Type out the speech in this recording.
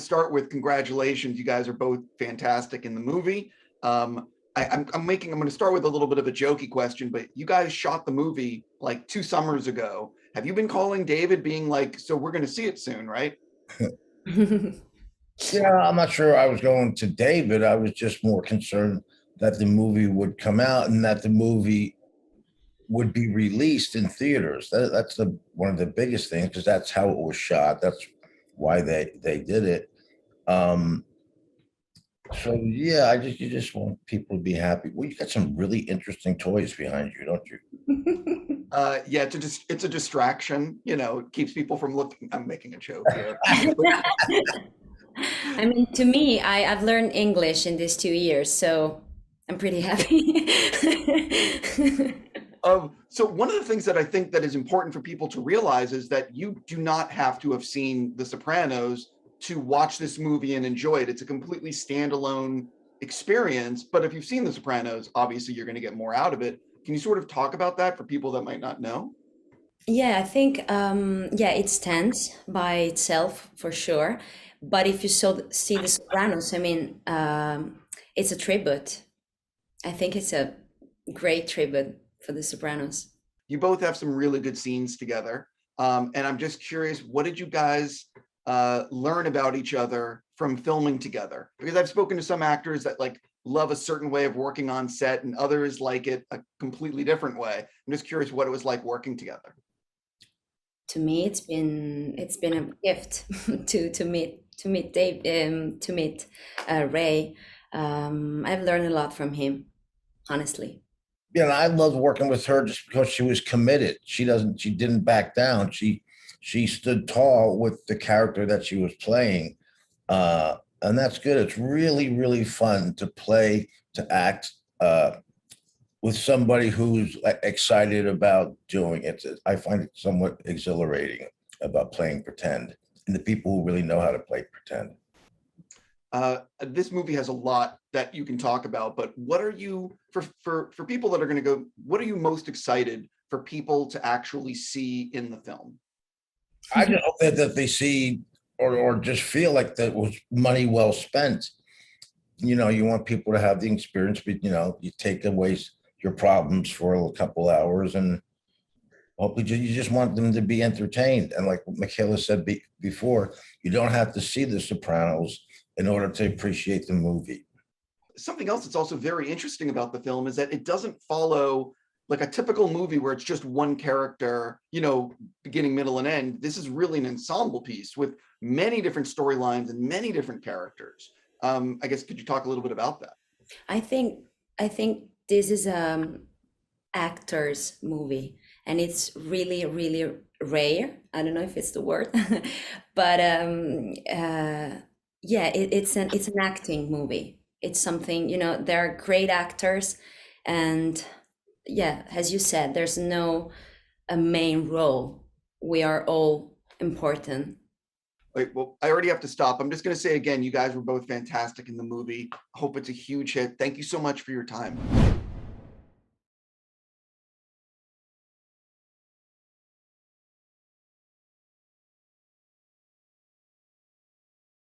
start with congratulations. You guys are both fantastic in the movie. I'm going to start with a little bit of a jokey question, but you guys shot the movie like 2 summers ago. Have you been calling David being like, so we're going to see it soon, right? Yeah, I'm not sure I was going to David. I was just more concerned that the movie would come out and that the movie would be released in theaters. That's one of the biggest things, because that's how it was shot. That's why they did it. Um, so yeah, you just want people to be happy. Well, you got some really interesting toys behind you, don't you? Yeah, it's a distraction, it keeps people from looking. I'm making a joke here. I mean, to me, I've learned English in these 2 years, so I'm pretty happy. So one of the things that I think that is important for people to realize is that you do not have to have seen The Sopranos to watch this movie and enjoy it. It's a completely standalone experience. But if you've seen The Sopranos, obviously you're going to get more out of it. Can you sort of talk about that for people that might not know? Yeah, I think yeah, it stands by itself for sure. But if you see The Sopranos, I mean, it's a tribute. I think it's a great tribute for The Sopranos. You both have some really good scenes together. And I'm just curious, what did you guys learn about each other from filming together? Because I've spoken to some actors that like love a certain way of working on set and others like it a completely different way. I'm just curious what it was like working together. To me, it's been a gift to meet Dave, to meet Ray. I've learned a lot from him, honestly. Yeah, and I loved working with her just because she was committed. She didn't back down. She stood tall with the character that she was playing. And that's good. It's really, really fun to act with somebody who's excited about doing it. I find it somewhat exhilarating about playing pretend, and the people who really know how to play pretend. This movie has a lot that you can talk about, but what are you for people that are going to go? What are you most excited for people to actually see in the film? I just hope that they see or just feel like that was money well spent. You want people to have the experience, but you take away your problems for a couple hours, and hopefully you just want them to be entertained. And like Michela said before, you don't have to see The Sopranos in order to appreciate the movie. Something else that's also very interesting about the film is that it doesn't follow like a typical movie where it's just one character, beginning, middle, and end. This is really an ensemble piece with many different storylines and many different characters. I guess, could you talk a little bit about that? I think this is actor's movie, and it's really, really rare. I don't know if it's the word, but yeah, it's an acting movie. It's something, there are great actors, and yeah, as you said, there's no a main role. We are all important. Wait, well, I already have to stop. I'm just going to say again, you guys were both fantastic in the movie. I hope it's a huge hit. Thank you so much for your time.